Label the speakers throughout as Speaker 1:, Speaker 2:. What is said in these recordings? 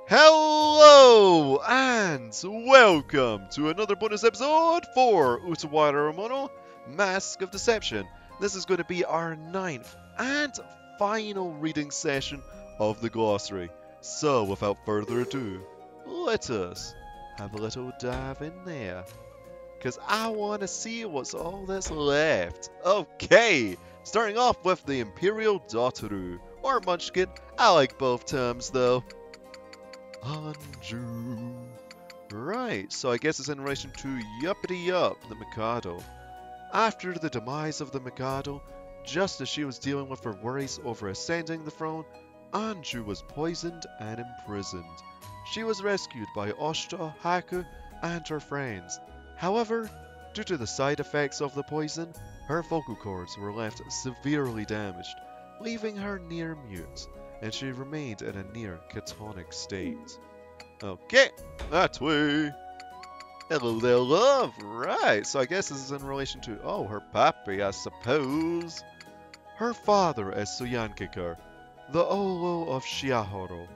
Speaker 1: Hello and welcome to another bonus episode for Utawarerumono, Mask of Deception. This is going to be our 9th and final reading session of the glossary. So without further ado, let us have a little dive in there. Because I want to see what's all that's left. Okay, starting off with the Imperial Dotaru, or Munchkin. I like both terms though. Anju. Right, so I guess it's in relation to Yuppity Yup, the Mikado. After the demise of the Mikado, just as she was dealing with her worries over ascending the throne, Anju was poisoned and imprisoned. She was rescued by Oshita, Haku, and her friends. However, due to the side effects of the poison, her vocal cords were left severely damaged, leaving her near mute, and she remained in a near catatonic state. Okay, that way. Hello there, love. Right, so I guess this is in relation to, her pappy, I suppose. Her father is Suyankikar, the Olo of Shiahoro.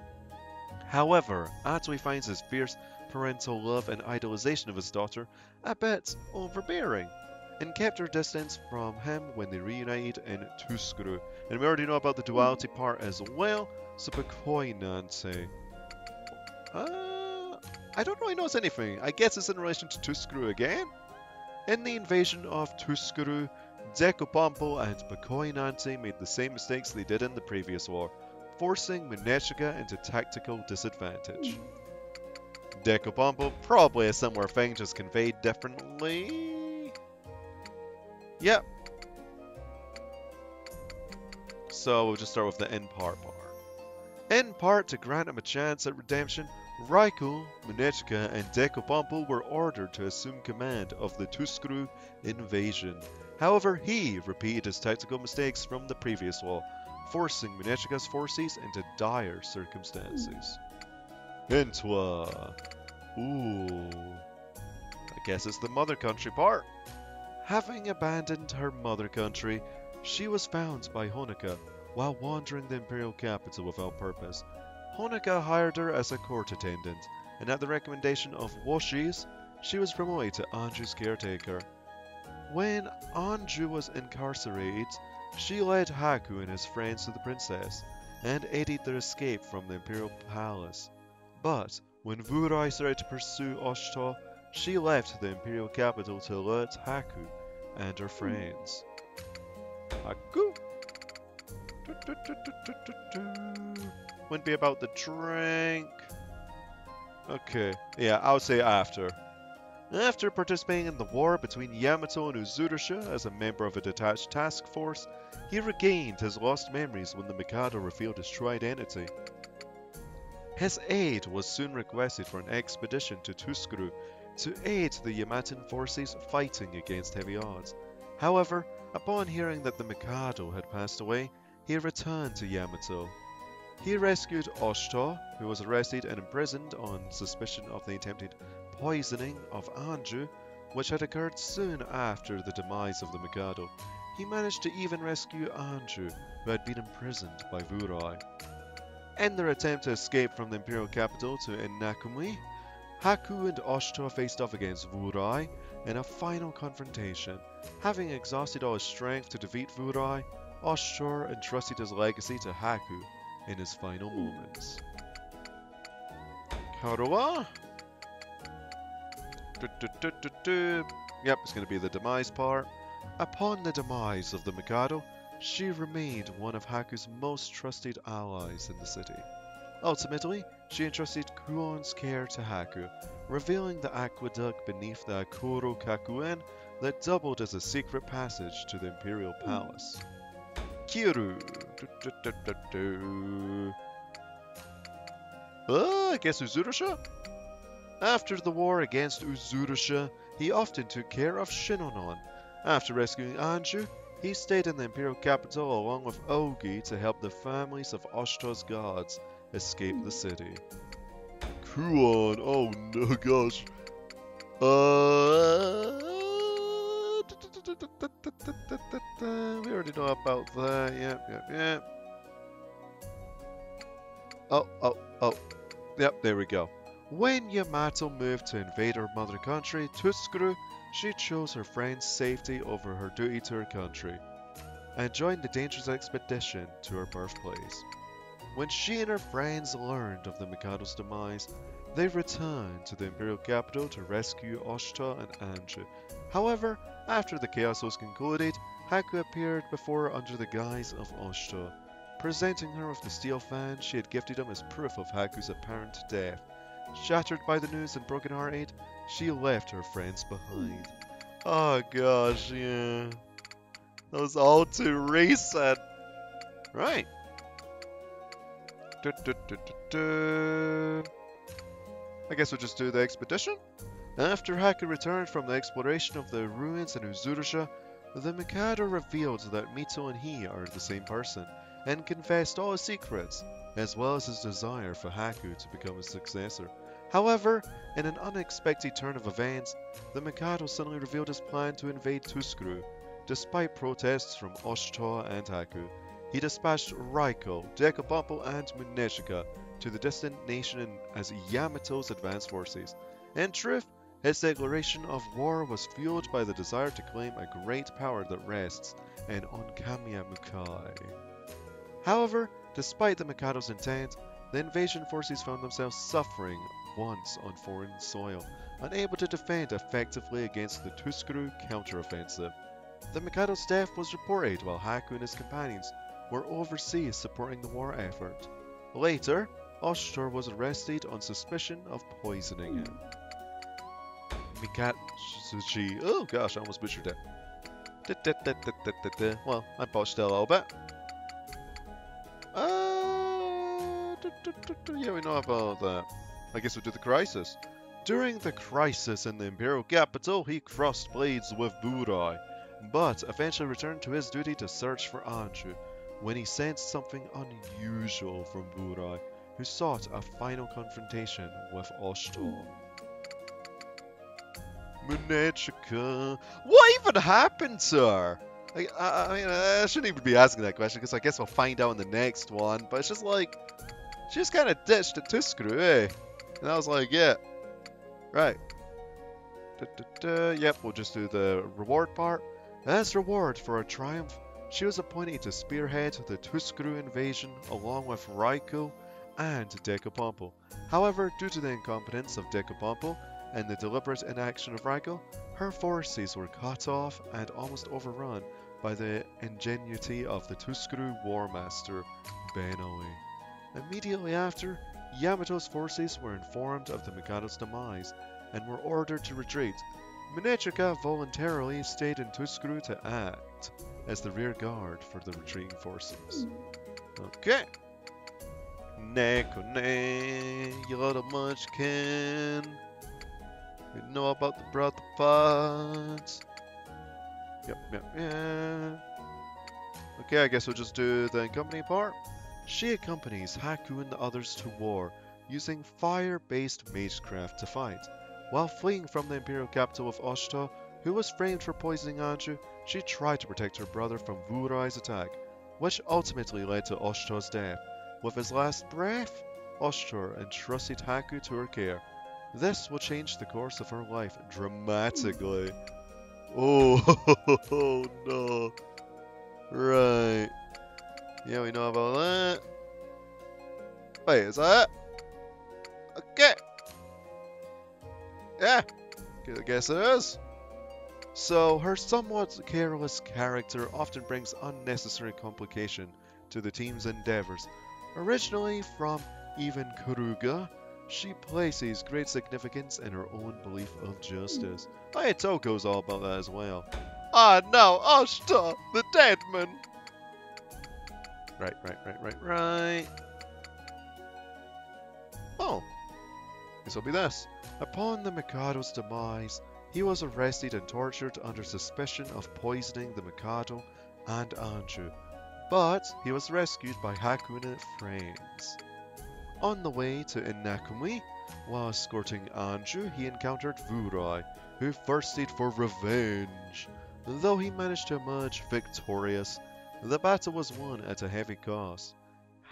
Speaker 1: However, Atoi finds his fierce parental love and idolization of his daughter a bit overbearing, and kept her distance from him when they reunited in Tuskuru. And we already know about the duality part as well, so Pekoinante. I don't really notice anything. I guess it's in relation to Tuskuru again? In the invasion of Tuskuru, Dekopompo and Pekoinante made the same mistakes they did in the previous war, forcing Munechika into tactical disadvantage. Dekopompo, probably a similar thing, just conveyed differently. Yep. So we'll just start with the in part bar. In part, to grant him a chance at redemption, Raikul, Munechika, and Dekopompo were ordered to assume command of the Tuskuru invasion. However, he repeated his tactical mistakes from the previous war, forcing Munechika's forces into dire circumstances. Intwa. Ooh. I guess it's the mother country part. Having abandoned her mother country, she was found by Honoka while wandering the imperial capital without purpose. Honoka hired her as a court attendant, and at the recommendation of Washi's, she was promoted to Anju's caretaker. When Anju was incarcerated, she led Haku and his friends to the princess, and aided their escape from the imperial palace. But when Vurai started to pursue Oshita, she left the imperial capital to alert Haku and her friends. Haku? Wouldn't be about the drink. Okay, yeah, I would say after. After participating in the war between Yamato and Uzurusha as a member of a detached task force, he regained his lost memories when the Mikado revealed his true identity. His aid was soon requested for an expedition to Tuskuru to aid the Yamatan forces fighting against heavy odds. However, upon hearing that the Mikado had passed away, he returned to Yamato. He rescued Oshita, who was arrested and imprisoned on suspicion of the attempted poisoning of Anju, which had occurred soon after the demise of the Mikado. He managed to even rescue Anju, who had been imprisoned by Vurai. In their attempt to escape from the imperial capital to Inakumi, Haku and Oshita faced off against Vurai in a final confrontation. Having exhausted all his strength to defeat Vurai, Oshita entrusted his legacy to Haku in his final moments. Karuwa? Yep, it's going to be the demise part. Upon the demise of the Mikado, she remained one of Haku's most trusted allies in the city. Ultimately, she entrusted Kuon's care to Haku, revealing the aqueduct beneath the Akuro Kakuen that doubled as a secret passage to the Imperial Palace. Kiru. I guess Uzurusha? After the war against Uzurusha, he often took care of Shinonon. After rescuing Anju, he stayed in the imperial capital along with Ogi to help the families of Oshita's guards escape the city. Kuon, oh no gosh. We already know about that. Yep. Oh. Yep, there we go. When Yamato moved to invade her mother country, Tuskuru, she chose her friend's safety over her duty to her country, and joined the dangerous expedition to her birthplace. When she and her friends learned of the Mikado's demise, they returned to the imperial capital to rescue Oshita and Anju. However, after the chaos was concluded, Haku appeared before her under the guise of Oshita, presenting her with the steel fan she had gifted him as proof of Haku's apparent death. Shattered by the news and brokenhearted, she left her friends behind. Oh gosh, yeah. That was all too recent. Right. I guess we'll just do the expedition. After Haku returned from the exploration of the ruins in Uzurusha, the Mikado revealed that Mito and he are the same person, and confessed all his secrets, as well as his desire for Haku to become his successor. However, in an unexpected turn of events, the Mikado suddenly revealed his plan to invade Tuskuru. Despite protests from Oshita and Haku, he dispatched Raiko, Dekabampo, and Muneshika to the distant nation as Yamato's advanced forces. In truth, his declaration of war was fueled by the desire to claim a great power that rests in Onkamiya Mukai. However, despite the Mikado's intent, the invasion forces found themselves suffering once on foreign soil, unable to defend effectively against the Tuskuru counteroffensive. The Mikado's death was reported while Haku and his companions were overseas supporting the war effort. Later, Oshita was arrested on suspicion of poisoning him. Mikatsuchi. Oh gosh, I almost butchered it. Well, I botched it a little bit. Yeah, we know about that. I guess we'll do the crisis. During the crisis in the imperial capital, he crossed blades with Burai, but eventually returned to his duty to search for Anju, when he sensed something unusual from Burai, who sought a final confrontation with Oshito. Munechika. What even happened to her? I mean, I shouldn't even be asking that question, because I guess we'll find out in the next one, but it's just like, she just kind of ditched at Tuskuru, eh? And I was like, yeah, right. Yep, we'll just do the reward part. As reward for her triumph, she was appointed to spearhead the Tuskuru invasion along with Raiko and Dekabampo. However, due to the incompetence of Dekabampo and the deliberate inaction of Raiko, her forces were cut off and almost overrun by the ingenuity of the Tuskuru War Master, Benoe. Immediately after, Yamato's forces were informed of the Mikado's demise and were ordered to retreat. Munechika voluntarily stayed in Tuskuru to act as the rear guard for the retreating forces. Okay. Nekone, you little munchkin. You know about the brother pods. Yep. Okay, I guess we'll just do the accompanying part. She accompanies Haku and the others to war, using fire-based magecraft to fight. While fleeing from the imperial capital of Oshita, who was framed for poisoning Anju, she tried to protect her brother from Vurai's attack, which ultimately led to Oshita's death. With his last breath, Oshita entrusted Haku to her care. This will change the course of her life dramatically. Oh, no. Right. Yeah, we know about that. Wait, is that it? Okay. Yeah, I guess it is. So, her somewhat careless character often brings unnecessary complication to the team's endeavors. Originally from even Kuruga, she places great significance in her own belief of justice. Toko's all about that as well. Ah, no, Oshita, the dead man. Right. Oh, this will be this. Upon the Mikado's demise, he was arrested and tortured under suspicion of poisoning the Mikado and Anju, but he was rescued by Haku and his friends. On the way to Inakumi, while escorting Anju, he encountered Vurai, who thirsted for revenge. Though he managed to emerge victorious, the battle was won at a heavy cost.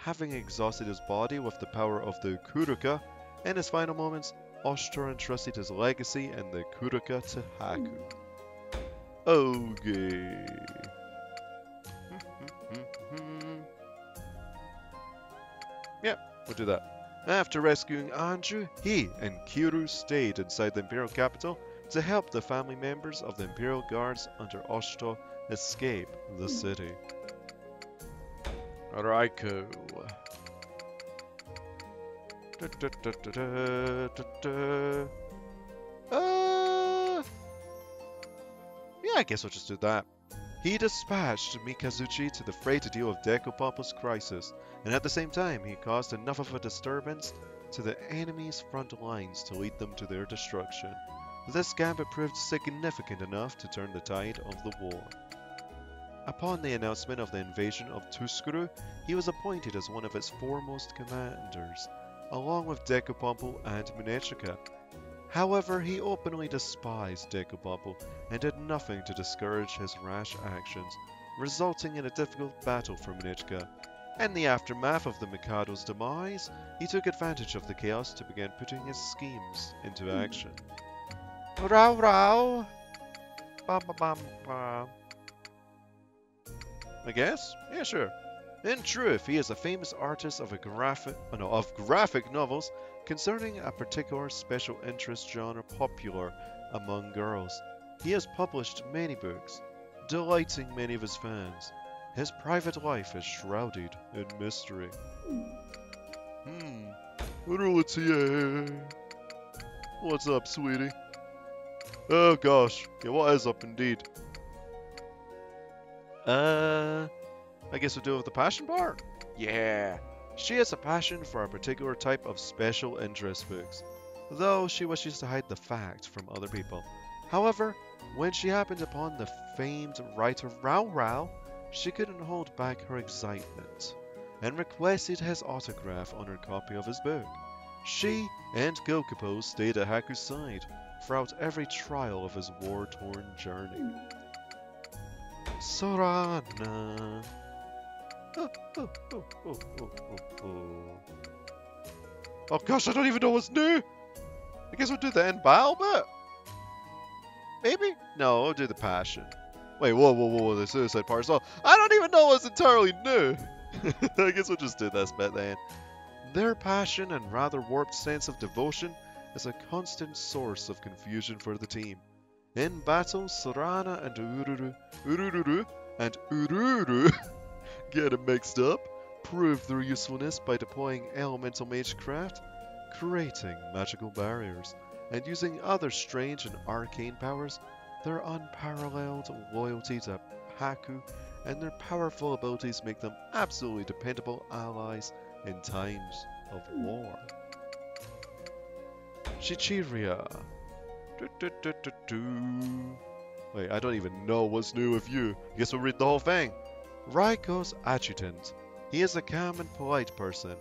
Speaker 1: Having exhausted his body with the power of the Kuruka, In his final moments, Oshito entrusted his legacy and the Kuruka to Haku. Okay. Yeah, we'll do that. After rescuing Anju, he and Kiryu stayed inside the Imperial capital to help the family members of the Imperial Guards under Oshito escape the city. Raiko. Yeah, I guess I'll just do that. He dispatched Mikazuchi to the fray to deal with Dekopop's crisis, and at the same time he caused enough of a disturbance to the enemy's front lines to lead them to their destruction. This gambit proved significant enough to turn the tide of the war. Upon the announcement of the invasion of Tsuskuru, he was appointed as one of its foremost commanders, along with Dekopop and Munechika. However, he openly despised Dekopop and did nothing to discourage his rash actions, resulting in a difficult battle for Munechika. In the aftermath of the Mikado's demise, he took advantage of the chaos to begin putting his schemes into action. Rao rao! Bam bam bam bam. I guess? Yeah, sure. In truth, he is a famous artist of graphic novels concerning a particular special interest genre popular among girls. He has published many books, delighting many of his fans. His private life is shrouded in mystery. What's up, sweetie? Oh gosh, yeah, what is up indeed? I guess we'll deal with the passion part? Yeah. She has a passion for a particular type of special interest books, though she wishes to hide the fact from other people. However, when she happened upon the famed writer Rao Rao, she couldn't hold back her excitement, and requested his autograph on her copy of his book. She and Gokupo stayed at Haku's side throughout every trial of his war-torn journey. Sorana. Oh gosh, I don't even know what's new! I guess we'll do the end battle bit? Maybe? No, we'll do the passion. Wait, whoa, the suicide part as well. I don't even know what's entirely new! I guess we'll just do this bit then. Their passion and rather warped sense of devotion is a constant source of confusion for the team. In battle, Sorana and Ururu get it mixed up, prove their usefulness by deploying elemental magecraft, creating magical barriers, and using other strange and arcane powers. Their unparalleled loyalty to Haku and their powerful abilities make them absolutely dependable allies in times of war. Shichiria. Wait, I don't even know what's new with you. I guess we'll read the whole thing. Raiko's adjutant. He is a calm and polite person,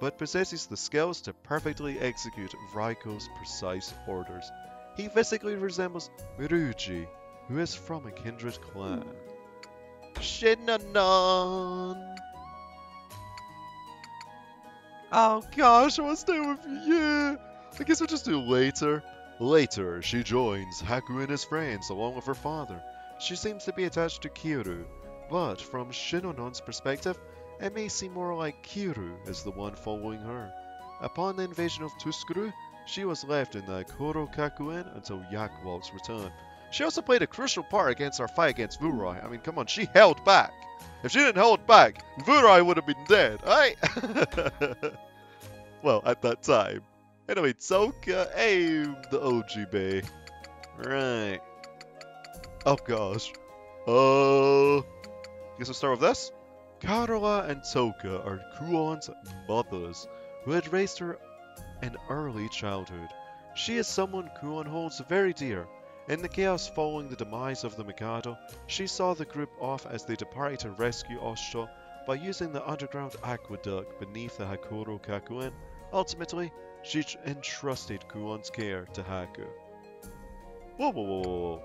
Speaker 1: but possesses the skills to perfectly execute Raiko's precise orders. He physically resembles Miruji, who is from a kindred clan. Shinnanon! Oh gosh, what's new with you? I guess we'll just do later. Later, she joins Haku and his friends along with her father. She seems to be attached to Kiryu, but from Shinnonon's perspective, it may seem more like Kiryu is the one following her. Upon the invasion of Tsuskuru, she was left in the Korokakuen until Yakuwalt's return. She also played a crucial part against our fight against Vurai. I mean, come on, she held back. If she didn't hold back, Vurai would have been dead, right? Well, at that time. Anyway, Toka, aim the OG bay. Right. Oh gosh. Guess we'll start with this. Karla and Toka are Kuon's mothers, who had raised her in early childhood. She is someone Kuon holds very dear. In the chaos following the demise of the Mikado, she saw the group off as they departed to rescue Oshito by using the underground aqueduct beneath the Hakuro Kakuen. Ultimately, she entrusted Kuon's care to Haku. Whoa.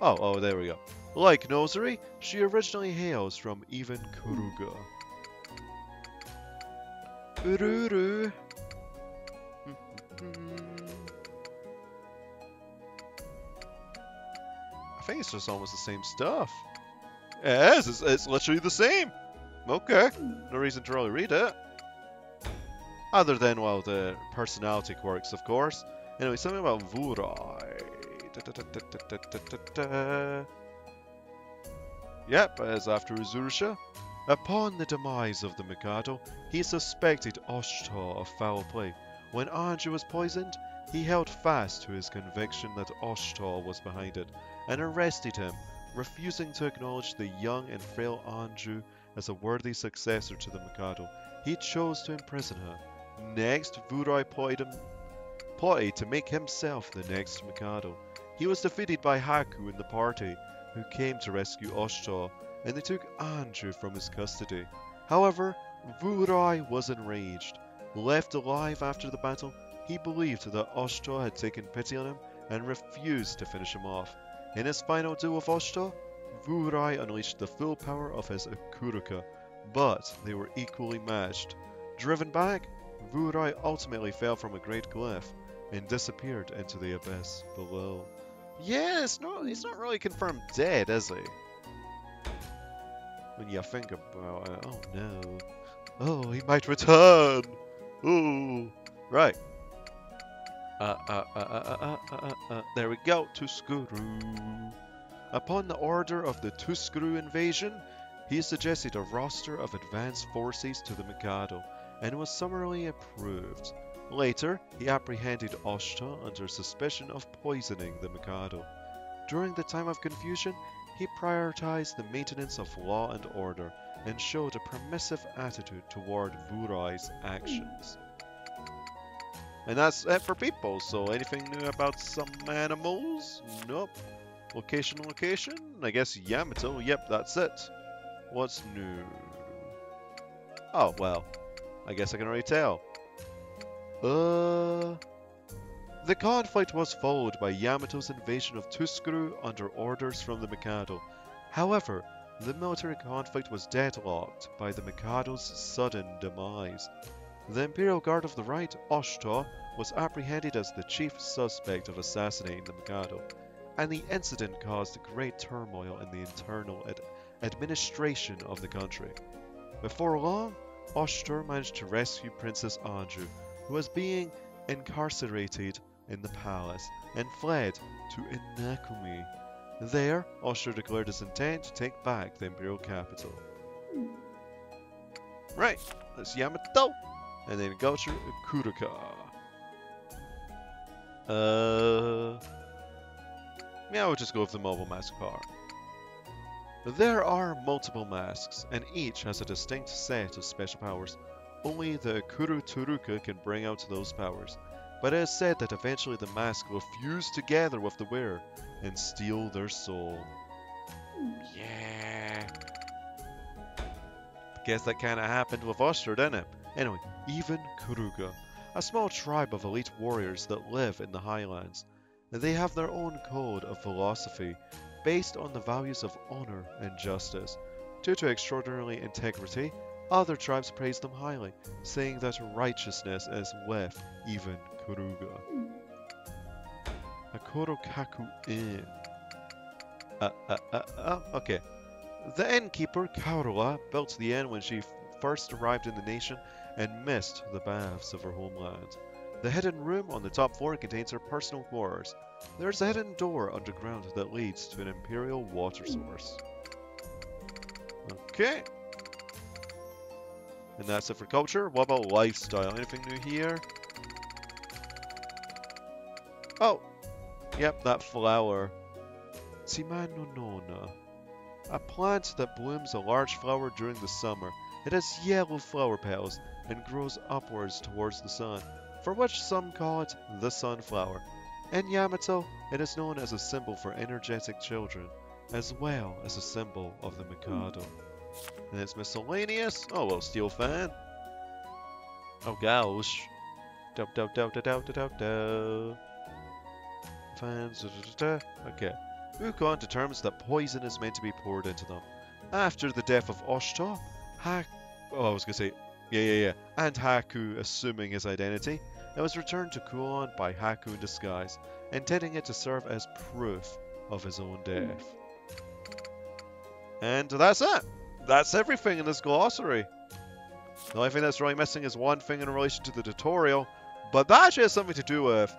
Speaker 1: Oh, there we go. Like Glossary, she originally hails from even Kuruga. Ururu. I think it's just almost the same stuff. It is. It's literally the same. Okay. No reason to really read it. Other than, well, the personality quirks, of course. Anyway, something about Vurai. Yep, as after Uzurusha. Upon the demise of the Mikado, he suspected Oshita of foul play. When Anju was poisoned, he held fast to his conviction that Oshita was behind it, and arrested him, refusing to acknowledge the young and frail Anju as a worthy successor to the Mikado. He chose to imprison her. Next, Vurai plotted to make himself the next Mikado. He was defeated by Haku and the party, who came to rescue Oshita, and they took Anju from his custody. However, Vurai was enraged. Left alive after the battle, he believed that Oshita had taken pity on him and refused to finish him off. In his final duel with Oshita, Vurai unleashed the full power of his Akuruka, but they were equally matched. Driven back, Vurai ultimately fell from a great cliff and disappeared into the abyss below. Yeah, he's not really confirmed dead, is he? When you think about it, oh no. Oh, he might return! Ooh! Right. There we go, Tuskuru. Upon the order of the Tuskuru invasion, he suggested a roster of advanced forces to the Mikado, and was summarily approved. Later, he apprehended Oshita under suspicion of poisoning the Mikado. During the time of confusion, he prioritized the maintenance of law and order, and showed a permissive attitude toward Vurai's actions. And that's it for people, so anything new about some animals? Nope. Location. I guess Yamato, yep, that's it. What's new? Oh, well, I guess I can already tell. The conflict was followed by Yamato's invasion of Tuskuru under orders from the Mikado. However, the military conflict was deadlocked by the Mikado's sudden demise. The Imperial Guard of the Right, Oshita, was apprehended as the chief suspect of assassinating the Mikado, and the incident caused great turmoil in the internal administration of the country. Before long, Oshita managed to rescue Princess Anju, who was being incarcerated in the palace, and fled to Inakumi. There, Oshita declared his intent to take back the imperial capital. Right, that's Yamato, and then go to Kuruka. Yeah, we'll just go with the mobile mask part. There are multiple masks, and each has a distinct set of special powers. Only the Kuru Turuka can bring out those powers, but it is said that eventually the mask will fuse together with the wearer and steal their soul. Yeah. Guess that kinda happened with Oshita, didn't it? Anyway, even Kuruga, a small tribe of elite warriors that live in the highlands. They have their own code of philosophy, based on the values of honor and justice. Due to extraordinary integrity, other tribes praise them highly, saying that righteousness is with even Kuruga. Akorokaku Inn. Okay. The innkeeper, Karua, built the inn when she first arrived in the nation and missed the baths of her homeland. The hidden room on the top floor contains her personal quarters. There's a hidden door underground that leads to an imperial water source. Okay. And that's it for culture. What about lifestyle? Anything new here? Oh! Yep, that flower. Tsimanonona. A plant that blooms a large flower during the summer. It has yellow flower petals and grows upwards towards the sun, for which some call it the sunflower. In Yamato, it is known as a symbol for energetic children, as well as a symbol of the Mikado. And it's miscellaneous. Oh, well, steel fan. Oh, gosh. Fans. Okay. Ukon determines that poison is meant to be poured into them. After the death of Oshita, Yeah. And Haku assuming his identity. It was returned to Kuon by Haku in disguise, intending it to serve as proof of his own death. And that's it. That's everything in this glossary. The only thing that's really missing is one thing in relation to the tutorial, but that actually has something to do with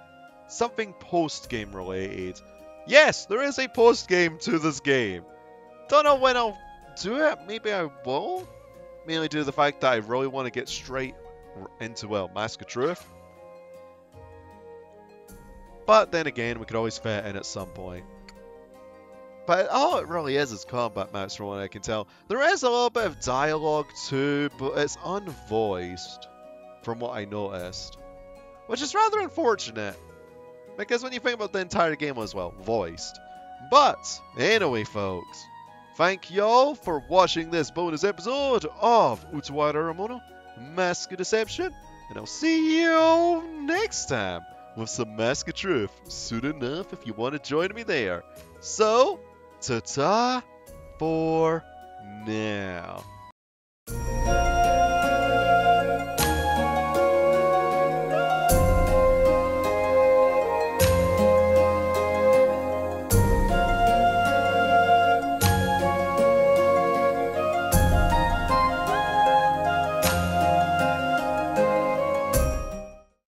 Speaker 1: something post-game related. Yes, there is a post-game to this game. Don't know when I'll do it. Maybe I will. Mainly due to the fact that I really want to get straight into, well, Mask of Truth. But then again, we could always fit it in at some point. But all it really is combat maps from what I can tell. There is a little bit of dialogue too, but it's unvoiced from what I noticed. Which is rather unfortunate. Because when you think about the entire game as well, voiced. But, anyway folks, thank y'all for watching this bonus episode of Utawarerumono, Mask of Deception. And I'll see you next time with some Mask of Truth. Soon enough if you want to join me there. So, ta-ta for now.